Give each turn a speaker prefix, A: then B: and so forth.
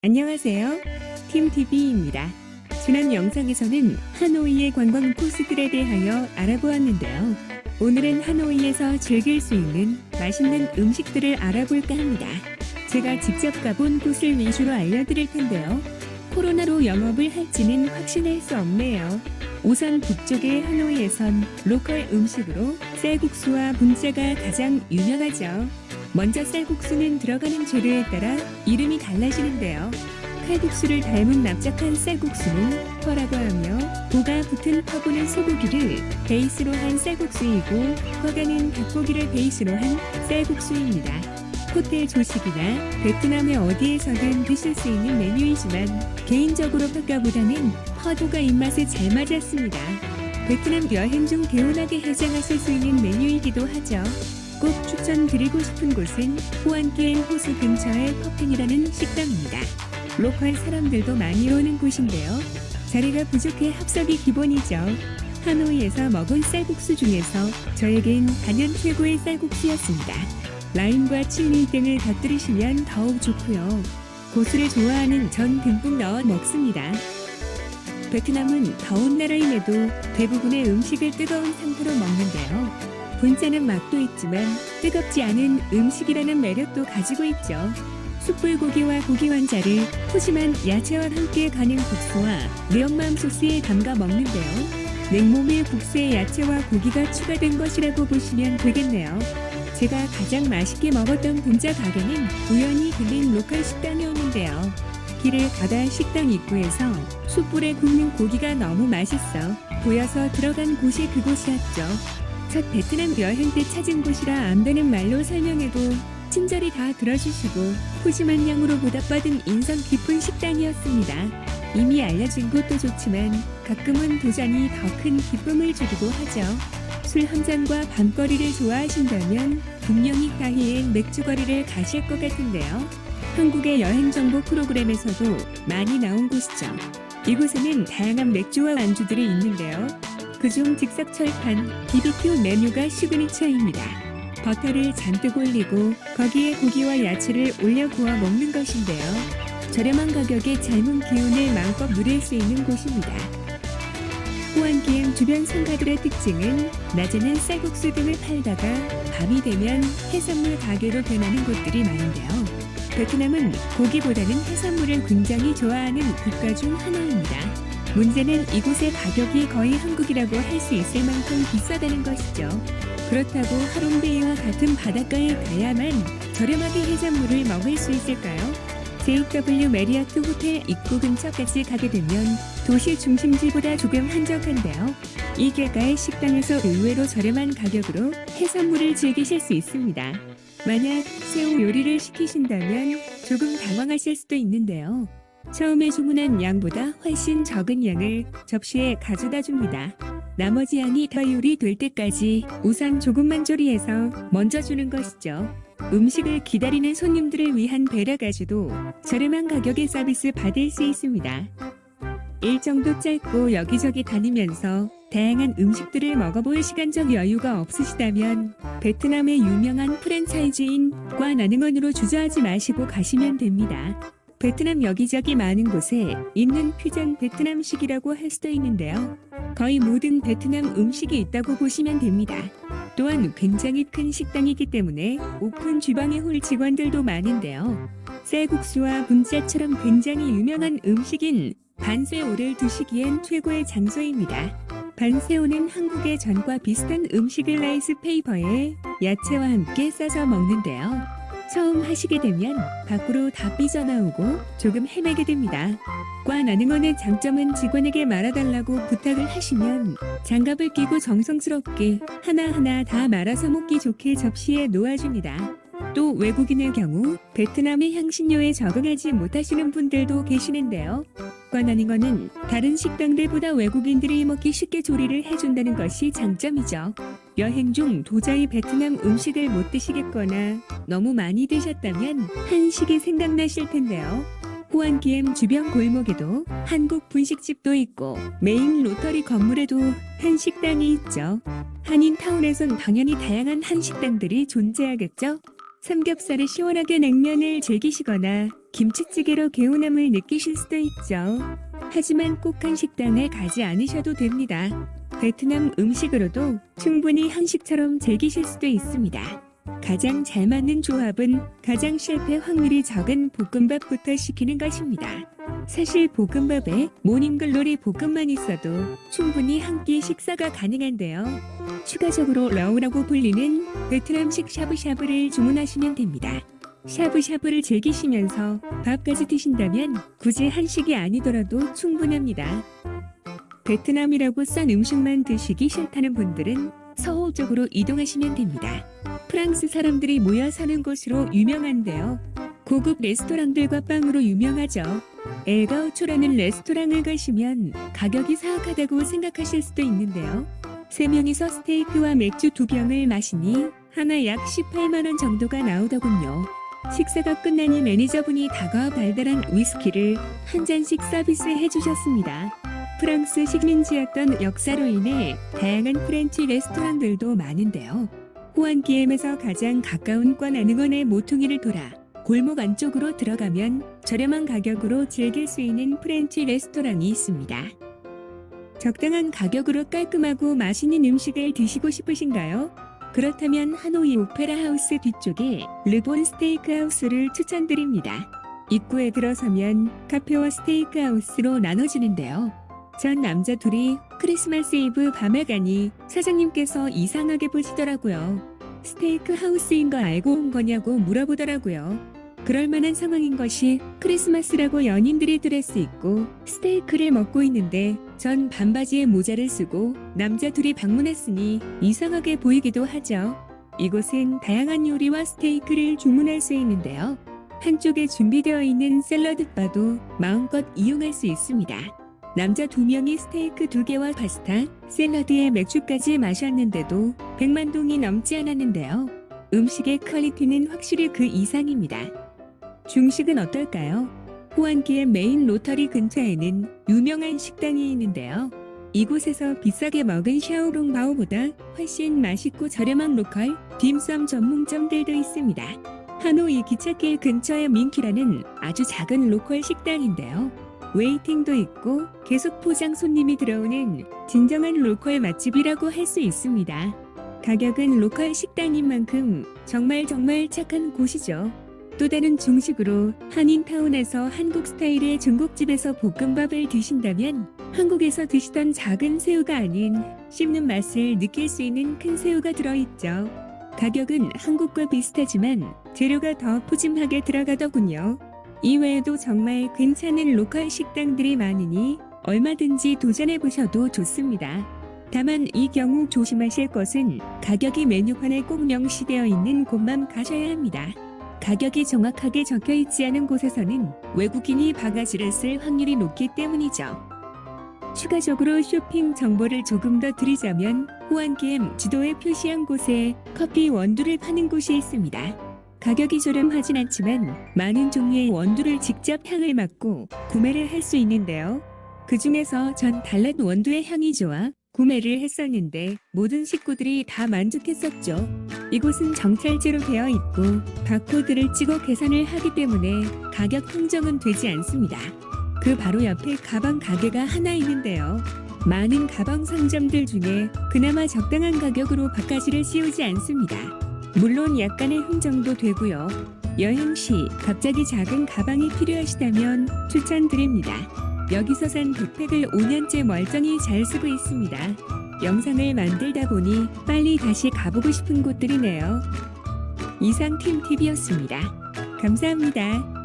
A: 안녕하세요. 팀TV입니다. 지난 영상에서는 하노이의 관광 코스들에 대하여 알아보았는데요. 오늘은 하노이에서 즐길 수 있는 맛있는 음식들을 알아볼까 합니다. 제가 직접 가본 곳을 위주로 알려드릴 텐데요. 코로나로 영업을 할지는 확신할 수 없네요. 우선 북쪽의 하노이에선 로컬 음식으로 쌀국수와 분짜가 가장 유명하죠. 먼저 쌀국수는 들어가는 재료에 따라 이름이 달라지는데요. 칼국수를 닮은 납작한 쌀국수는 퍼라고 하며 고가 붙은 퍼보는 소고기를 베이스로 한 쌀국수이고 퍼가는 닭고기를 베이스로 한 쌀국수입니다. 호텔 조식이나 베트남의 어디에서든 드실 수 있는 메뉴이지만 개인적으로 퍼가보다는 퍼도가 입맛에 잘 맞았습니다. 베트남 여행 중 개운하게 해장하실 수 있는 메뉴이기도 하죠. 꼭 추천드리고 싶은 곳은 호안기엔 호수 근처의 퍼펜이라는 식당입니다. 로컬 사람들도 많이 오는 곳인데요. 자리가 부족해 합석이 기본이죠. 하노이에서 먹은 쌀국수 중에서 저에겐 단연 최고의 쌀국수였습니다. 라임과 칠리 등을 곁들이시면 더욱 좋고요. 고수를 좋아하는 전 듬뿍 넣어 먹습니다. 베트남은 더운 나라임에도 대부분의 음식을 뜨거운 상태로 먹는데요. 분짜는 맛도 있지만 뜨겁지 않은 음식이라는 매력도 가지고 있죠. 숯불고기와 고기 완자를 푸짐한 야채와 함께 가는 국수와 매운맘 소스에 담가 먹는데요. 냉모밀 국수에 야채와 고기가 추가된 것이라고 보시면 되겠네요. 제가 가장 맛있게 먹었던 분짜 가게는 우연히 들린 로컬 식당이었는데요. 길을 가다 식당 입구에서 숯불에 굽는 고기가 너무 맛있어 보여서 들어간 곳이 그곳이었죠. 첫 베트남 여행 때 찾은 곳이라 안 되는 말로 설명해도 친절히 다 들어주시고 푸짐한 양으로 보답받은 인상 깊은 식당이었습니다. 이미 알려진 곳도 좋지만 가끔은 도전이 더 큰 기쁨을 주기도 하죠. 술 한 잔과 밤거리를 좋아하신다면 분명히 타히엔 맥주거리를 가실 것 같은데요. 한국의 여행 정보 프로그램에서도 많이 나온 곳이죠. 이곳에는 다양한 맥주와 안주들이 있는데요. 그중 즉석 철판 BBQ 메뉴가 시그니처입니다. 버터를 잔뜩 올리고 거기에 고기와 야채를 올려 구워 먹는 것인데요. 저렴한 가격에 젊은 기운을 마음껏 누릴 수 있는 곳입니다. 호안기엔 주변 상가들의 특징은 낮에는 쌀국수 등을 팔다가 밤이 되면 해산물 가게로 변하는 곳들이 많은데요. 베트남은 고기보다는 해산물을 굉장히 좋아하는 국가 중 하나입니다. 문제는 이곳의 가격이 거의 한국이라고 할 수 있을 만큼 비싸다는 것이죠. 그렇다고 하롱베이와 같은 바닷가에 가야만 저렴하게 해산물을 먹을 수 있을까요? JW 메리어트 호텔 입구 근처까지 가게 되면 도시 중심지보다 조금 한적한데요. 이 길가의 식당에서 의외로 저렴한 가격으로 해산물을 즐기실 수 있습니다. 만약 새우 요리를 시키신다면 조금 당황하실 수도 있는데요. 처음에 주문한 양보다 훨씬 적은 양을 접시에 가져다 줍니다. 나머지 양이 더 요리될 때까지 우선 조금만 조리해서 먼저 주는 것이죠. 음식을 기다리는 손님들을 위한 배려가지도 저렴한 가격에 서비스 받을 수 있습니다. 일정도 짧고 여기저기 다니면서 다양한 음식들을 먹어볼 시간적 여유가 없으시다면 베트남의 유명한 프랜차이즈인 꽈나능원으로 주저하지 마시고 가시면 됩니다. 베트남 여기저기 많은 곳에 있는 퓨전 베트남식이라고 할 수도 있는데요. 거의 모든 베트남 음식이 있다고 보시면 됩니다. 또한 굉장히 큰 식당이기 때문에 오픈 주방의 홀 직원들도 많은데요. 쌀국수와 분짜처럼 굉장히 유명한 음식인 반새우를 드시기엔 최고의 장소입니다. 반새우는 한국의 전과 비슷한 음식을 라이스 페이퍼에 야채와 함께 싸서 먹는데요. 처음 하시게 되면 밖으로 다 삐져나오고 조금 헤매게 됩니다. 꽈나능원의 장점은 직원에게 말아달라고 부탁을 하시면 장갑을 끼고 정성스럽게 하나하나 다 말아서 먹기 좋게 접시에 놓아줍니다. 또 외국인의 경우 베트남의 향신료에 적응하지 못하시는 분들도 계시는데요. 꽈나능원은 다른 식당들보다 외국인들이 먹기 쉽게 조리를 해준다는 것이 장점이죠. 여행 중 도저히 베트남 음식을 못 드시겠거나 너무 많이 드셨다면 한식이 생각나실 텐데요. 호안기엠 주변 골목에도 한국 분식집도 있고 메인 로터리 건물에도 한식당이 있죠. 한인타운에선 당연히 다양한 한식당들이 존재하겠죠. 삼겹살에 시원하게 냉면을 즐기시거나 김치찌개로 개운함을 느끼실 수도 있죠. 하지만 꼭 한식당에 가지 않으셔도 됩니다. 베트남 음식으로도 충분히 한식처럼 즐기실 수도 있습니다. 가장 잘 맞는 조합은 가장 실패 확률이 적은 볶음밥부터 시키는 것입니다. 사실 볶음밥에 모닝글로리 볶음만 있어도 충분히 한 끼 식사가 가능한데요. 추가적으로 러우라고 불리는 베트남식 샤브샤브를 주문하시면 됩니다. 샤브샤브를 즐기시면서 밥까지 드신다면 굳이 한식이 아니더라도 충분합니다. 베트남이라고 싼 음식만 드시기 싫다는 분들은 서호 쪽으로 이동하시면 됩니다. 프랑스 사람들이 모여 사는 곳으로 유명한데요. 고급 레스토랑들과 빵으로 유명하죠. 엘가우초라는 레스토랑을 가시면 가격이 사악하다고 생각하실 수도 있는데요. 3명이서 스테이크와 맥주 2병을 마시니 하나 약 18만 원 정도가 나오더군요. 식사가 끝나니 매니저분이 다가와 달달한 위스키를 한 잔씩 서비스해 주셨습니다. 프랑스 식민지였던 역사로 인해 다양한 프렌치 레스토랑들도 많은데요. 호안기엠에서 가장 가까운 꽈나능원의 모퉁이를 돌아 골목 안쪽으로 들어가면 저렴한 가격으로 즐길 수 있는 프렌치 레스토랑이 있습니다. 적당한 가격으로 깔끔하고 맛있는 음식을 드시고 싶으신가요? 그렇다면 하노이 오페라 하우스 뒤쪽에 르본 스테이크 하우스를 추천드립니다. 입구에 들어서면 카페와 스테이크 하우스로 나눠지는데요. 전 남자 둘이 크리스마스 이브 밤에 가니 사장님께서 이상하게 보시더라고요. 스테이크 하우스인 거 알고 온 거냐고 물어보더라고요. 그럴 만한 상황인 것이 크리스마스라고 연인들이 드레스 입고 스테이크를 먹고 있는데 전 반바지에 모자를 쓰고 남자 둘이 방문했으니 이상하게 보이기도 하죠. 이곳은 다양한 요리와 스테이크를 주문할 수 있는데요. 한쪽에 준비되어 있는 샐러드 바도 마음껏 이용할 수 있습니다. 남자 2명이 스테이크 2개와 파스타, 샐러드에 맥주까지 마셨는데도 100만 동이 넘지 않았는데요. 음식의 퀄리티는 확실히 그 이상입니다. 중식은 어떨까요? 호안기의 메인 로터리 근처에는 유명한 식당이 있는데요. 이곳에서 비싸게 먹은 샤오롱바오보다 훨씬 맛있고 저렴한 로컬 딤섬 전문점들도 있습니다. 하노이 기찻길 근처의 민키라는 아주 작은 로컬 식당인데요. 웨이팅도 있고 계속 포장 손님이 들어오는 진정한 로컬 맛집이라고 할 수 있습니다. 가격은 로컬 식당인 만큼 정말 착한 곳이죠. 또 다른 중식으로 한인타운에서 한국 스타일의 중국집에서 볶음밥을 드신다면 한국에서 드시던 작은 새우가 아닌 씹는 맛을 느낄 수 있는 큰 새우가 들어있죠. 가격은 한국과 비슷하지만 재료가 더 푸짐하게 들어가더군요. 이외에도 정말 괜찮은 로컬 식당들이 많으니 얼마든지 도전해보셔도 좋습니다. 다만 이 경우 조심하실 것은 가격이 메뉴판에 꼭 명시되어 있는 곳만 가셔야 합니다. 가격이 정확하게 적혀있지 않은 곳에서는 외국인이 바가지를 쓸 확률이 높기 때문이죠. 추가적으로 쇼핑 정보를 조금 더 드리자면 호안기엠 지도에 표시한 곳에 커피 원두를 파는 곳이 있습니다. 가격이 저렴하진 않지만 많은 종류의 원두를 직접 향을 맡고 구매를 할 수 있는데요. 그 중에서 전 달랏 원두의 향이 좋아 구매를 했었는데 모든 식구들이 다 만족했었죠. 이곳은 정찰제로 되어 있고 바코드를 찍어 계산을 하기 때문에 가격 통정은 되지 않습니다. 그 바로 옆에 가방 가게가 하나 있는데요. 많은 가방 상점들 중에 그나마 적당한 가격으로 바가지를 씌우지 않습니다. 물론 약간의 흥정도 되고요. 여행 시 갑자기 작은 가방이 필요하시다면 추천드립니다. 여기서 산 백팩을 5년째 멀쩡히 잘 쓰고 있습니다. 영상을 만들다 보니 빨리 다시 가보고 싶은 곳들이네요. 이상 팀TV였습니다. 감사합니다.